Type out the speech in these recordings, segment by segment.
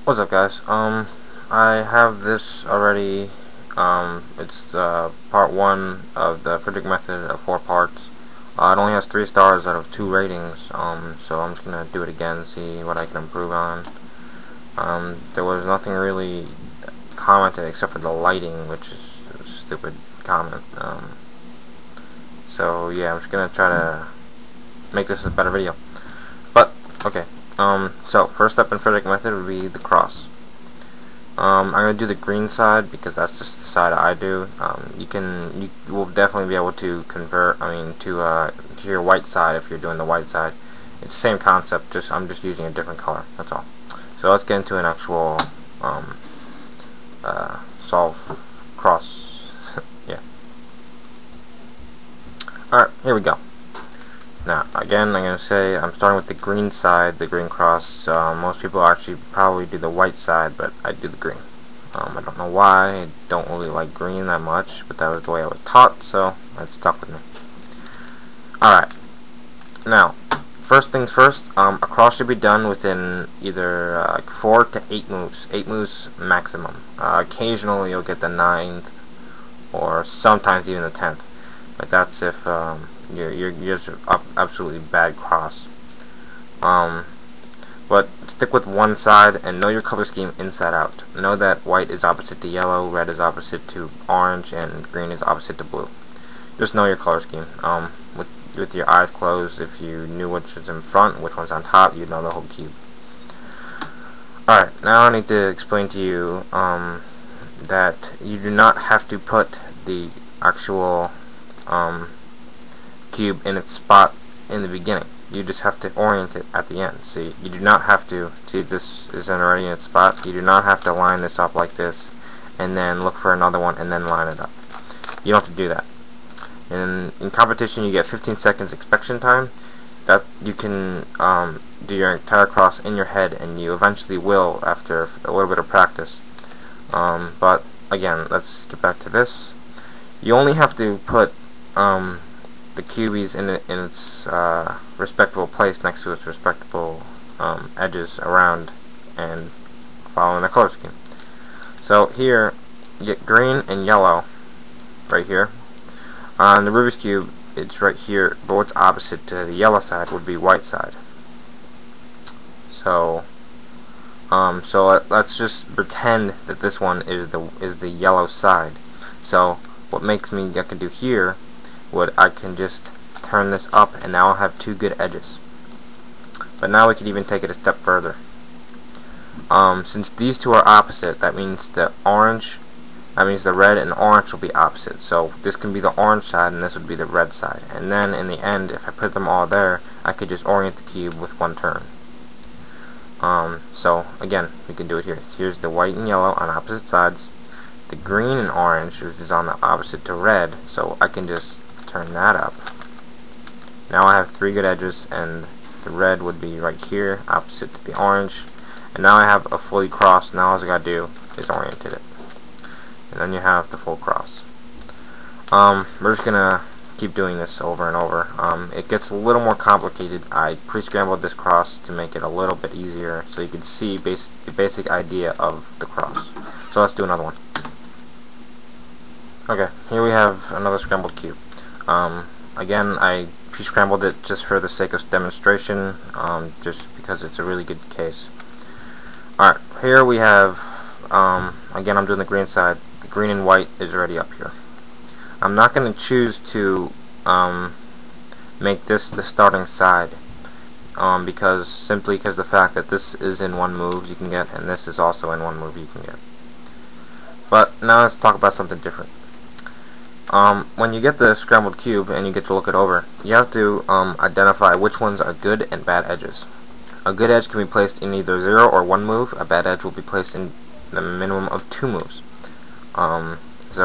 What's up, guys? I have this already. It's part 1 of the Fridrich method of 4 parts. It only has 3 stars out of 2 ratings, so I'm just gonna do it again, see what I can improve on. There was nothing really commented except for the lighting, which is a stupid comment. So yeah, I'm just gonna try to make this a better video. But, okay. So first step in Fridrich method would be the cross. I'm gonna do the green side because that's just the side I do. You will definitely be able to convert. To your white side if you're doing the white side. It's the same concept. I'm just using a different color. That's all. So let's get into an actual solve cross. Yeah. All right, here we go. Now, again, I'm going to say I'm starting with the green side, the green cross. Most people actually probably do the white side, but I do the green. I don't know why. I don't really like green that much, but that was the way I was taught, so it stuck with me. Alright. Now, first things first, a cross should be done within either 4 to 8 moves. 8 moves maximum. Occasionally you'll get the 9th, or sometimes even the 10th. But that's if you're just absolutely bad cross. But stick with one side and know your color scheme inside out. Know that white is opposite to yellow, red is opposite to orange, and green is opposite to blue. Just know your color scheme. With your eyes closed, if you knew which is in front, which one's on top, you'd know the whole cube. Alright, now I need to explain to you that you do not have to put the actual cube in its spot in the beginning. You just have to orient it at the end. See, you do not have to, see, this isn't already in its spot. You do not have to line this up like this and then look for another one and then line it up. You don't have to do that. In competition you get 15 seconds inspection time. That you can do your entire cross in your head, and you eventually will after a little bit of practice. But again, let's get back to this. You only have to put the cubies in its respectable place next to its respectable edges around and following the color scheme. So here you get green and yellow right here. On the Rubik's Cube it's right here, but what's opposite to the yellow side would be white side. So let's just pretend that this one is the yellow side. So what makes me, I can do here, I can just turn this up, and now I'll have 2 good edges. But now we could even take it a step further. Since these two are opposite, that means the red and orange will be opposite. So this can be the orange side, and this would be the red side. And then in the end, if I put them all there, I could just orient the cube with one turn. So again, we can do it here. Here's the white and yellow on opposite sides. The green and orange, which is on the opposite to red, so I can just turn that up. Now I have 3 good edges, and the red would be right here, opposite to the orange. And now I have a fully crossed. Now all I gotta do is orient it. And then you have the full cross. We're just gonna keep doing this over and over. It gets a little more complicated. I pre-scrambled this cross to make it a little bit easier, so you can see the basic idea of the cross. So let's do another one. Okay, here we have another scrambled cube. Again, I pre-scrambled it just for the sake of demonstration, just because it's a really good case. Alright, here we have, again, I'm doing the green side. The green and white is already up here. I'm not going to choose to make this the starting side, simply because the fact that this is in one move you can get, and this is also in one move you can get. But now let's talk about something different. When you get the scrambled cube and you get to look it over, you have to identify which ones are good and bad edges. A good edge can be placed in either 0 or 1 move. A bad edge will be placed in the minimum of 2 moves. So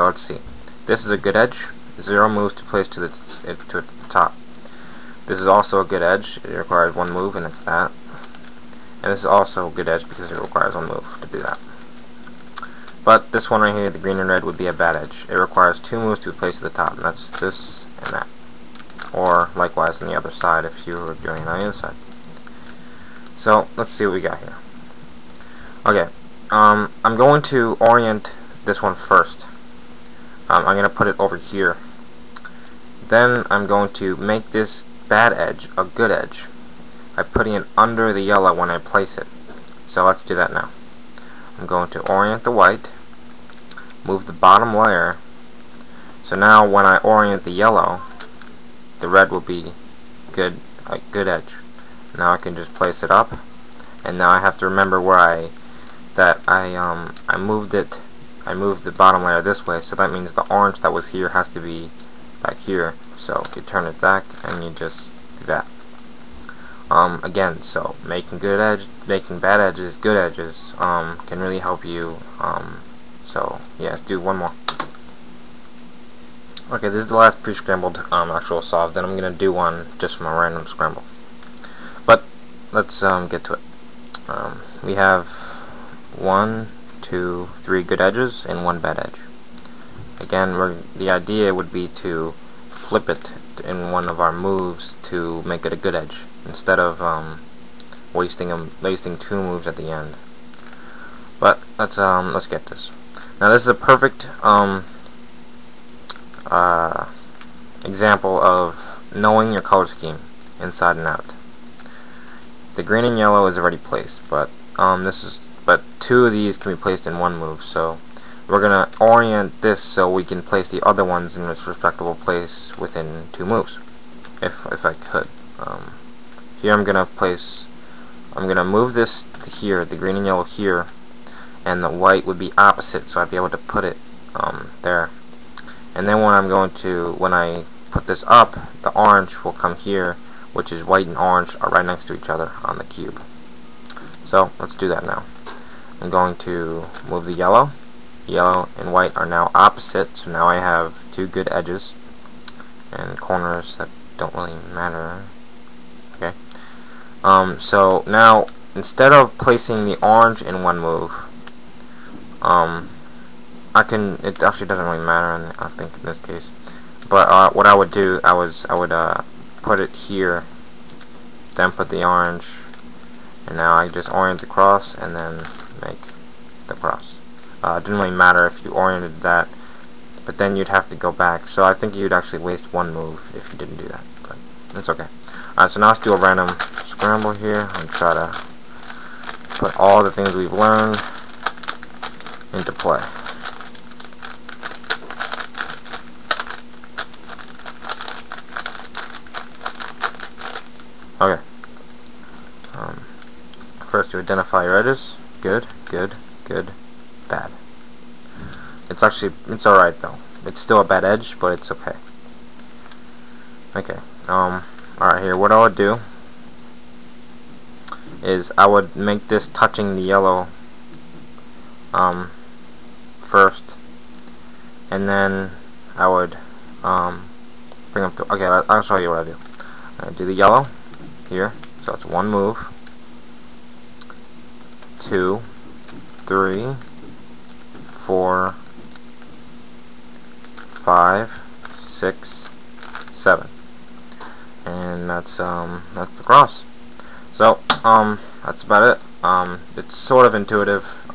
let's see. This is a good edge. 0 moves to place to the top. This is also a good edge. It requires 1 move, and it's that. And this is also a good edge because it requires 1 move to do that. But this one right here, the green and red, would be a bad edge. It requires 2 moves to be placed to the top, and that's this and that. Or likewise on the other side if you were doing it on the other side. So let's see what we got here. Okay, I'm going to orient this one first. I'm going to put it over here. Then I'm going to make this bad edge a good edge by putting it under the yellow when I place it. So let's do that now. I'm going to orient the white, move the bottom layer, so now when I orient the yellow, the red will be good, a good edge. Now I can just place it up, and now I have to remember where I moved it. I moved the bottom layer this way, so that means the orange that was here has to be back here. So you turn it back, and you just do that. Again, so making bad edges good edges can really help you. So yeah, let's do one more. Okay, this is the last pre-scrambled actual solve. Then I'm gonna do one just from a random scramble. But let's get to it. We have 1, 2, 3 good edges and 1 bad edge. Again, the idea would be to flip it in one of our moves to make it a good edge, instead of wasting 2 moves at the end. But let's get this. Now this is a perfect example of knowing your color scheme inside and out. The green and yellow is already placed, but 2 of these can be placed in 1 move. So we're gonna orient this so we can place the other ones in its respectable place within 2 moves, if I could. Here I'm gonna move this to here, the green and yellow here, and the white would be opposite, so I'd be able to put it there. And then when I put this up, the orange will come here, which is white and orange are right next to each other on the cube. So let's do that now. I'm going to move the yellow. Yellow and white are now opposite, so now I have 2 good edges and corners that don't really matter. Okay. So now instead of placing the orange in 1 move, it actually doesn't really matter, I think, in this case. But what I would do, I would put it here, then put the orange, and now I just orient the cross and then make the cross. It didn't really matter if you oriented that, but then you'd have to go back. So I think you'd actually waste 1 move if you didn't do that, but it's okay. Alright, so now let's do a random scramble here and try to put all the things we've learned into play. Okay. First, you identify your edges. Good, good, good, bad. It's alright though. It's still a bad edge, but it's okay. Okay. Alright, here, what I would do is I would make this touching the yellow first, and then I would bring up the. Okay, I'll show you what I do. I do the yellow here, so it's 1 move, 2, 3, 4, 5, 6, 7, and that's the cross. So that's about it. It's sort of intuitive.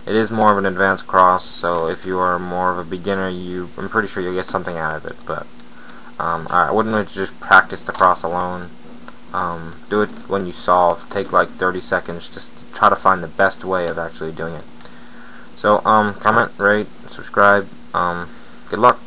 It is more of an advanced cross, so if you are more of a beginner, I'm pretty sure you'll get something out of it. But I wouldn't really just practice the cross alone. Do it when you solve. Take like 30 seconds just to try to find the best way of actually doing it. So comment, rate, subscribe. Good luck.